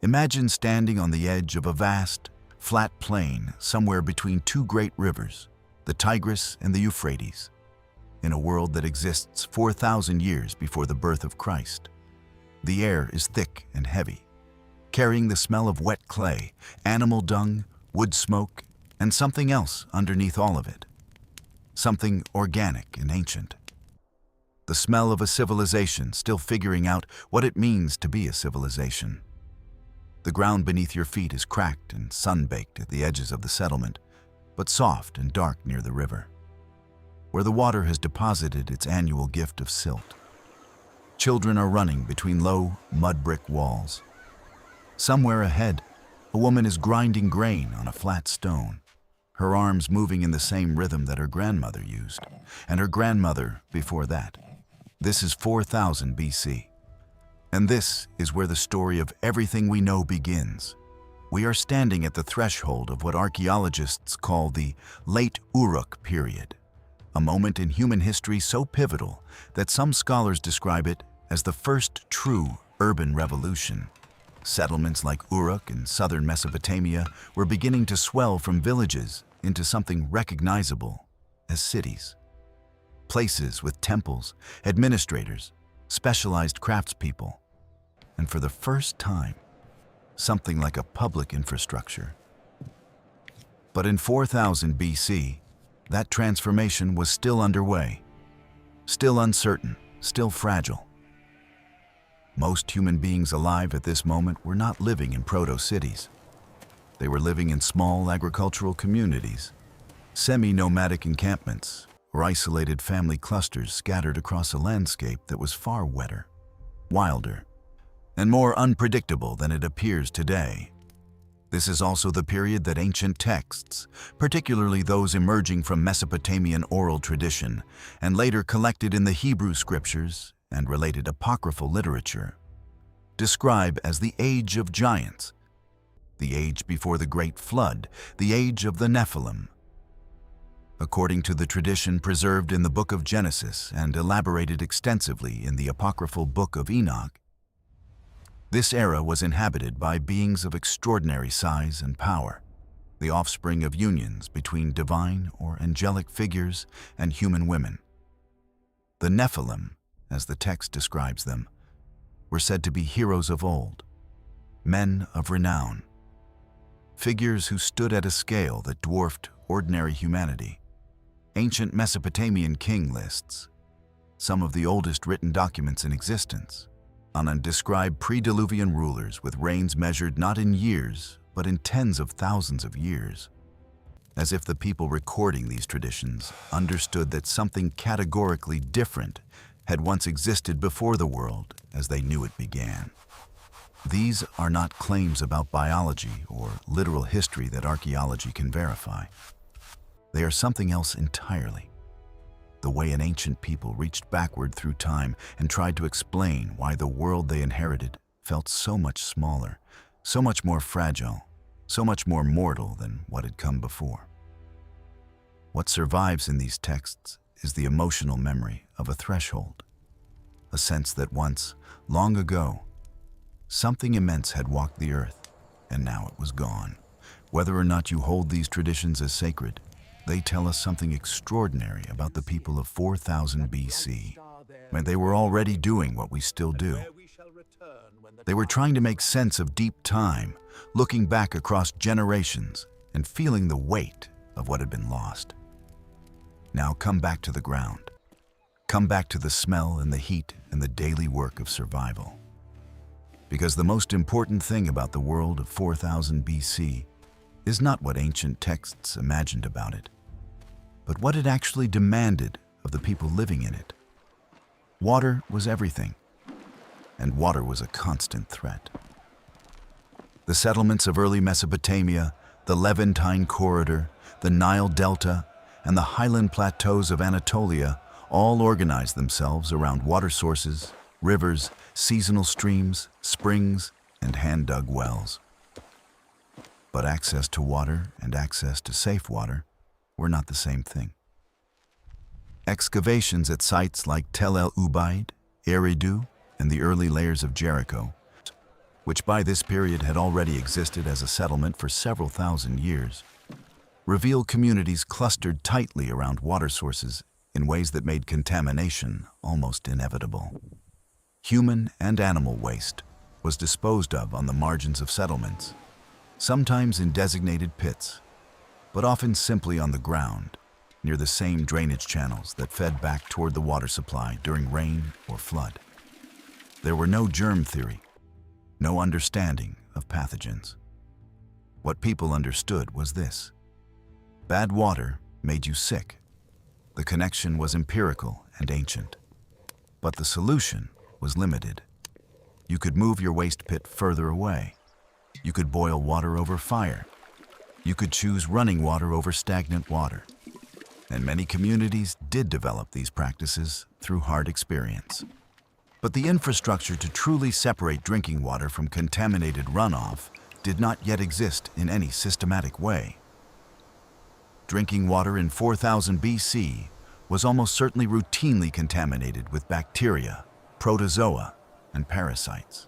Imagine standing on the edge of a vast, flat plain somewhere between two great rivers, the Tigris and the Euphrates, in a world that exists 4,000 years before the birth of Christ. The air is thick and heavy, carrying the smell of wet clay, animal dung, wood smoke, and something else underneath all of it. Something organic and ancient. The smell of a civilization still figuring out what it means to be a civilization. The ground beneath your feet is cracked and sun-baked at the edges of the settlement, but soft and dark near the river, where the water has deposited its annual gift of silt. Children are running between low, mud-brick walls. Somewhere ahead, a woman is grinding grain on a flat stone, her arms moving in the same rhythm that her grandmother used, and her grandmother before that. This is 4000 BC. And this is where the story of everything we know begins. We are standing at the threshold of what archaeologists call the Late Uruk period, a moment in human history so pivotal that some scholars describe it as the first true urban revolution. Settlements like Uruk in southern Mesopotamia were beginning to swell from villages into something recognizable as cities. Places with temples, administrators, specialized craftspeople, and for the first time, something like a public infrastructure. But in 4000 BC, that transformation was still underway, still uncertain, still fragile. Most human beings alive at this moment were not living in proto-cities. They were living in small agricultural communities, semi-nomadic encampments, or isolated family clusters scattered across a landscape that was far wetter, wilder, and more unpredictable than it appears today. This is also the period that ancient texts, particularly those emerging from Mesopotamian oral tradition and later collected in the Hebrew scriptures and related apocryphal literature, describe as the Age of Giants, the age before the Great Flood, the age of the Nephilim. According to the tradition preserved in the Book of Genesis and elaborated extensively in the apocryphal Book of Enoch, this era was inhabited by beings of extraordinary size and power, the offspring of unions between divine or angelic figures and human women. The Nephilim, as the text describes them, were said to be heroes of old, men of renown, figures who stood at a scale that dwarfed ordinary humanity. Ancient Mesopotamian king lists, some of the oldest written documents in existence, on describe pre-Diluvian rulers with reigns measured not in years, but in tens of thousands of years, as if the people recording these traditions understood that something categorically different had once existed before the world as they knew it began. These are not claims about biology or literal history that archaeology can verify. They are something else entirely. The way an ancient people reached backward through time and tried to explain why the world they inherited felt so much smaller, so much more fragile, so much more mortal than what had come before. What survives in these texts is the emotional memory of a threshold, a sense that once, long ago, something immense had walked the earth, and now it was gone. Whether or not you hold these traditions as sacred, they tell us something extraordinary about the people of 4000 BC, when they were already doing what we still do. They were trying to make sense of deep time, looking back across generations and feeling the weight of what had been lost. Now come back to the ground. Come back to the smell and the heat and the daily work of survival. Because the most important thing about the world of 4000 BC is not what ancient texts imagined about it, but what it actually demanded of the people living in it. Water was everything, and water was a constant threat. The settlements of early Mesopotamia, the Levantine corridor, the Nile Delta, and the highland plateaus of Anatolia all organized themselves around water sources, rivers, seasonal streams, springs, and hand-dug wells. But access to water and access to safe water were not the same thing. Excavations at sites like Tel El Ubaid, Eridu, and the early layers of Jericho which by this period had already existed as a settlement for several thousand years, reveal communities clustered tightly around water sources in ways that made contamination almost inevitable. Human and animal waste was disposed of on the margins of settlements, sometimes in designated pits, but often simply on the ground, near the same drainage channels that fed back toward the water supply during rain or flood. There were no germ theory, no understanding of pathogens. What people understood was this: bad water made you sick. The connection was empirical and ancient, but the solution was limited. You could move your waste pit further away. You could boil water over fire. You could choose running water over stagnant water. And many communities did develop these practices through hard experience. But the infrastructure to truly separate drinking water from contaminated runoff did not yet exist in any systematic way. Drinking water in 4000 BC was almost certainly routinely contaminated with bacteria, protozoa, and parasites.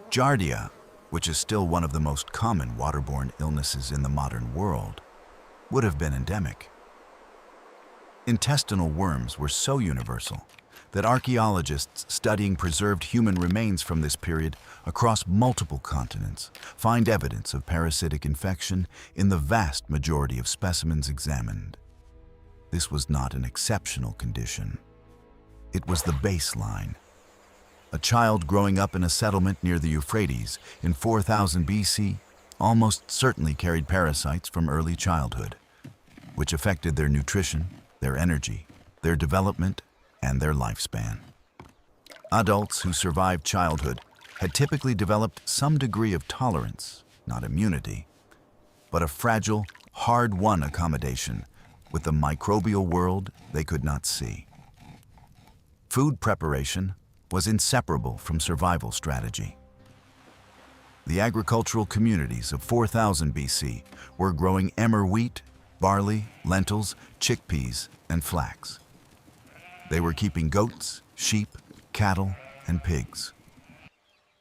Giardia, which is still one of the most common waterborne illnesses in the modern world, would have been endemic. Intestinal worms were so universal that archaeologists studying preserved human remains from this period across multiple continents find evidence of parasitic infection in the vast majority of specimens examined. This was not an exceptional condition. It was the baseline. A child growing up in a settlement near the Euphrates in 4000 BC almost certainly carried parasites from early childhood, which affected their nutrition, their energy, their development, and their lifespan. Adults who survived childhood had typically developed some degree of tolerance, not immunity, but a fragile, hard-won accommodation with the microbial world they could not see. Food preparation was inseparable from survival strategy. The agricultural communities of 4000 BC were growing emmer wheat, barley, lentils, chickpeas, and flax. They were keeping goats, sheep, cattle, and pigs.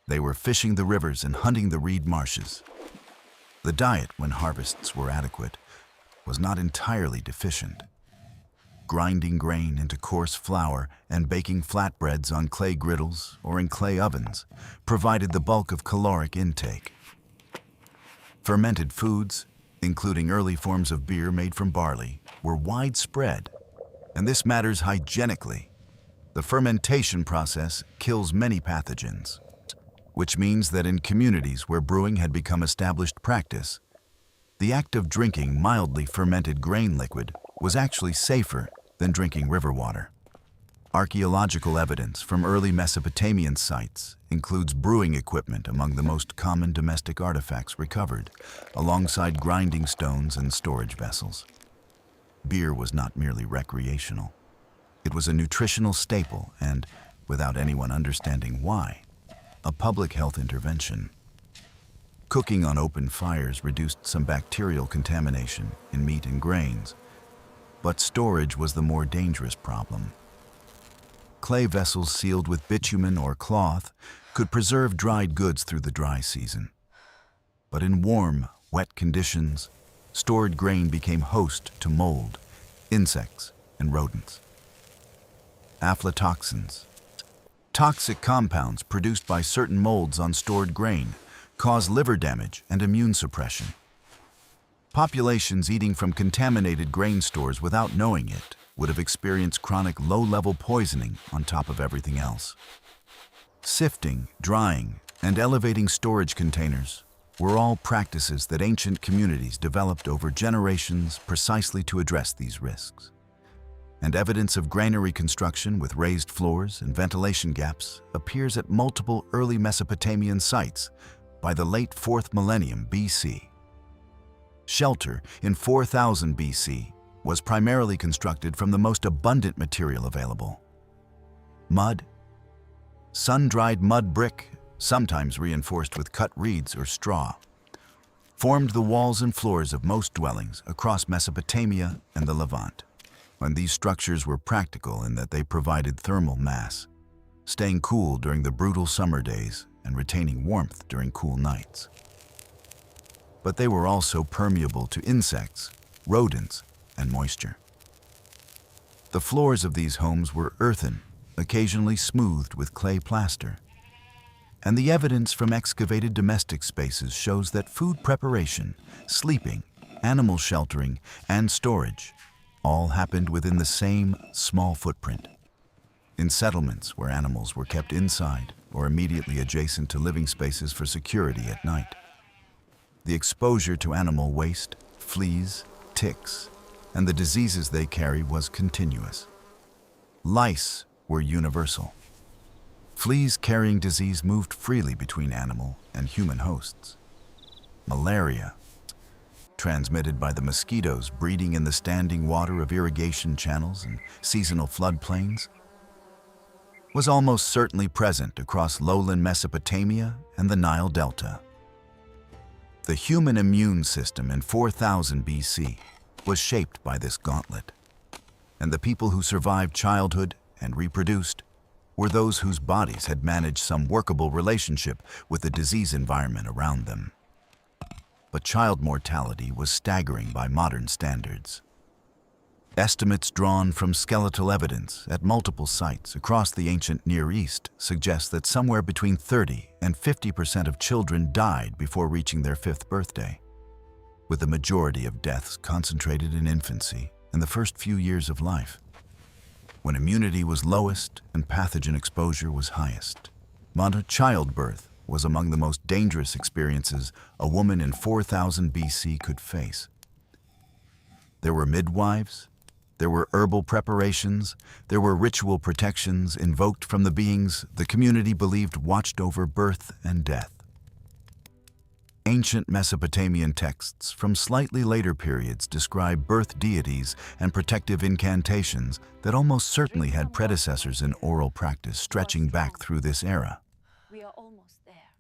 They were fishing the rivers and hunting the reed marshes. The diet, when harvests were adequate, was not entirely deficient. Grinding grain into coarse flour and baking flatbreads on clay griddles or in clay ovens provided the bulk of caloric intake. Fermented foods, including early forms of beer made from barley, were widespread, and this matters hygienically. The fermentation process kills many pathogens, which means that in communities where brewing had become established practice, the act of drinking mildly fermented grain liquid was actually safer than drinking river water. Archaeological evidence from early Mesopotamian sites includes brewing equipment among the most common domestic artifacts recovered, alongside grinding stones and storage vessels. Beer was not merely recreational. It was a nutritional staple and, without anyone understanding why, a public health intervention. Cooking on open fires reduced some bacterial contamination in meat and grains, but storage was the more dangerous problem. Clay vessels sealed with bitumen or cloth could preserve dried goods through the dry season. But in warm, wet conditions, stored grain became host to mold, insects, and rodents. Aflatoxins, toxic compounds produced by certain molds on stored grain, cause liver damage and immune suppression. Populations eating from contaminated grain stores without knowing it would have experienced chronic low-level poisoning on top of everything else. Sifting, drying, and elevating storage containers were all practices that ancient communities developed over generations precisely to address these risks. And evidence of granary construction with raised floors and ventilation gaps appears at multiple early Mesopotamian sites by the late 4th millennium BC. Shelter in 4000 BC was primarily constructed from the most abundant material available: mud. Sun-dried mud brick, sometimes reinforced with cut reeds or straw, formed the walls and floors of most dwellings across Mesopotamia and the Levant. And these structures were practical in that they provided thermal mass, staying cool during the brutal summer days and retaining warmth during cool nights. But they were also permeable to insects, rodents, and moisture. The floors of these homes were earthen, occasionally smoothed with clay plaster. And the evidence from excavated domestic spaces shows that food preparation, sleeping, animal sheltering, and storage all happened within the same small footprint. In settlements where animals were kept inside or immediately adjacent to living spaces for security at night. The exposure to animal waste, fleas, ticks, and the diseases they carry was continuous. Lice were universal. Fleas carrying disease moved freely between animal and human hosts. Malaria, transmitted by the mosquitoes breeding in the standing water of irrigation channels and seasonal floodplains, was almost certainly present across lowland Mesopotamia and the Nile Delta. The human immune system in 4000 BC was shaped by this gauntlet, and the people who survived childhood and reproduced were those whose bodies had managed some workable relationship with the disease environment around them. But child mortality was staggering by modern standards. Estimates drawn from skeletal evidence at multiple sites across the ancient Near East suggest that somewhere between 30 and 50% of children died before reaching their 5th birthday, with the majority of deaths concentrated in infancy and the first few years of life, when immunity was lowest and pathogen exposure was highest. Modern childbirth was among the most dangerous experiences a woman in 4000 BC could face. There were midwives, there were herbal preparations, there were ritual protections invoked from the beings the community believed watched over birth and death. Ancient Mesopotamian texts from slightly later periods describe birth deities and protective incantations that almost certainly had predecessors in oral practice stretching back through this era.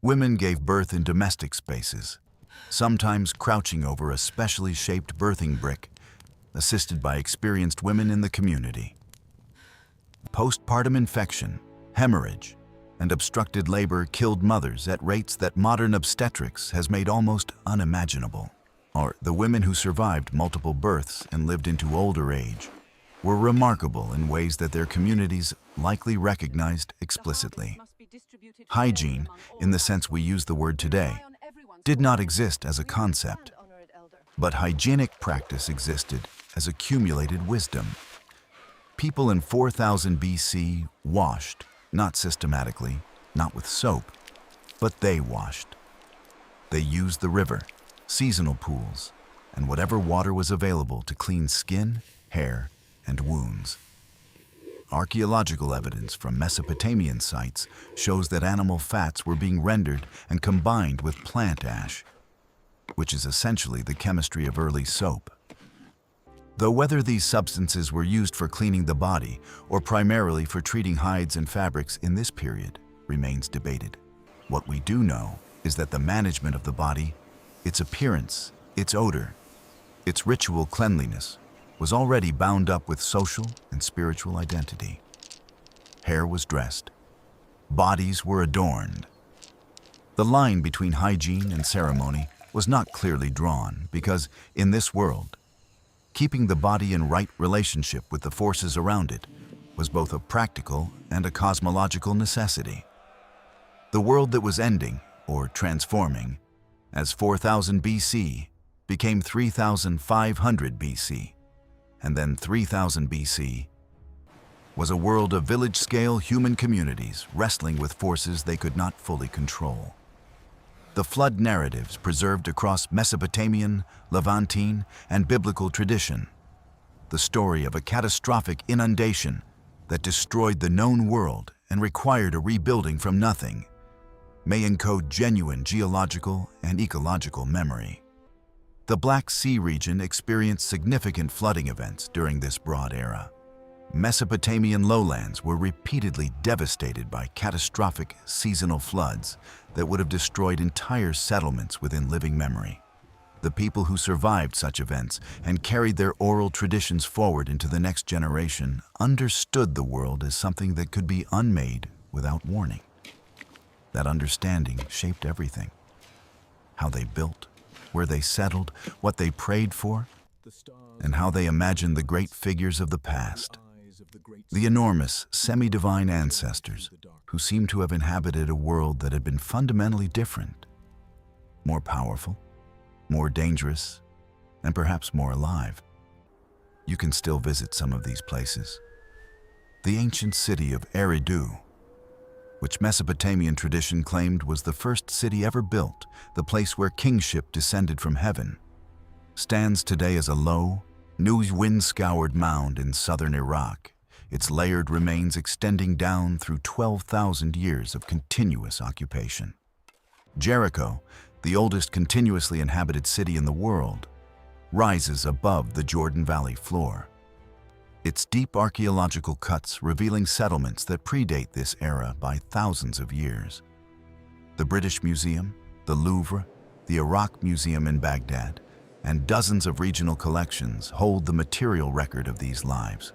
Women gave birth in domestic spaces, sometimes crouching over a specially shaped birthing brick, assisted by experienced women in the community. Postpartum infection, hemorrhage, and obstructed labor killed mothers at rates that modern obstetrics has made almost unimaginable. Or the women who survived multiple births and lived into older age were remarkable in ways that their communities likely recognized explicitly. Hygiene, in the sense we use the word today, did not exist as a concept, but hygienic practice existed as accumulated wisdom. People in 4000 BC washed, not systematically, not with soap, but they washed. They used the river, seasonal pools, and whatever water was available to clean skin, hair, and wounds. Archaeological evidence from Mesopotamian sites shows that animal fats were being rendered and combined with plant ash, which is essentially the chemistry of early soap. Though whether these substances were used for cleaning the body or primarily for treating hides and fabrics in this period remains debated. What we do know is that the management of the body, its appearance, its odor, its ritual cleanliness, was already bound up with social and spiritual identity. Hair was dressed. Bodies were adorned. The line between hygiene and ceremony was not clearly drawn because, in this world, keeping the body in right relationship with the forces around it was both a practical and a cosmological necessity. The world that was ending, or transforming, as 4000 BC became 3500 BC, and then 3000 BC, was a world of village-scale human communities wrestling with forces they could not fully control. The flood narratives preserved across Mesopotamian, Levantine, and biblical tradition, the story of a catastrophic inundation that destroyed the known world and required a rebuilding from nothing, may encode genuine geological and ecological memory. The Black Sea region experienced significant flooding events during this broad era. Mesopotamian lowlands were repeatedly devastated by catastrophic seasonal floods that would have destroyed entire settlements within living memory. The people who survived such events and carried their oral traditions forward into the next generation understood the world as something that could be unmade without warning. That understanding shaped everything. How they built, where they settled, what they prayed for, and how they imagined the great figures of the past. The enormous, semi-divine ancestors who seemed to have inhabited a world that had been fundamentally different, more powerful, more dangerous, and perhaps more alive. You can still visit some of these places. The ancient city of Eridu, which Mesopotamian tradition claimed was the first city ever built, the place where kingship descended from heaven, stands today as a low, new wind-scoured mound in southern Iraq, its layered remains extending down through 12,000 years of continuous occupation. Jericho, the oldest continuously inhabited city in the world, rises above the Jordan Valley floor. Its deep archaeological cuts revealing settlements that predate this era by thousands of years. The British Museum, the Louvre, the Iraq Museum in Baghdad, and dozens of regional collections hold the material record of these lives.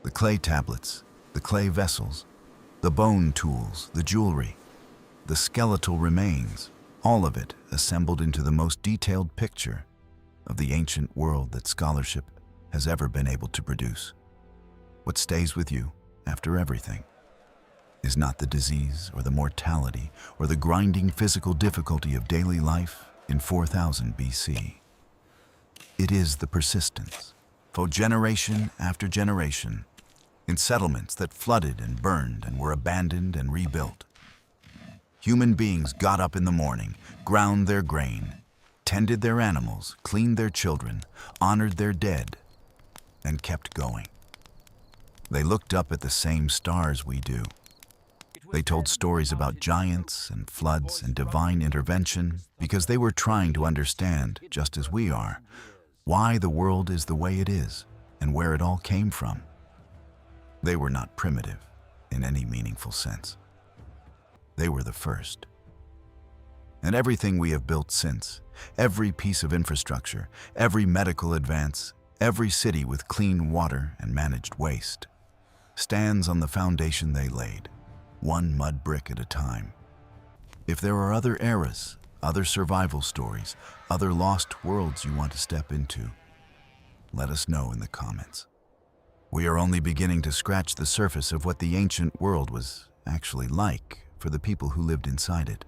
The clay tablets, the clay vessels, the bone tools, the jewelry, the skeletal remains, all of it assembled into the most detailed picture of the ancient world that scholarship has ever been able to produce. What stays with you after everything is not the disease or the mortality or the grinding physical difficulty of daily life in 4000 BC. It is the persistence, for generation after generation, in settlements that flooded and burned and were abandoned and rebuilt. Human beings got up in the morning, ground their grain, tended their animals, cleaned their children, honored their dead, and kept going. They looked up at the same stars we do. They told stories about giants and floods and divine intervention because they were trying to understand, just as we are, why the world is the way it is and where it all came from. They were not primitive in any meaningful sense. They were the first. And everything we have built since, every piece of infrastructure, every medical advance, every city with clean water and managed waste, stands on the foundation they laid, one mud brick at a time. If there are other eras, other survival stories, other lost worlds you want to step into, let us know in the comments. We are only beginning to scratch the surface of what the ancient world was actually like for the people who lived inside it.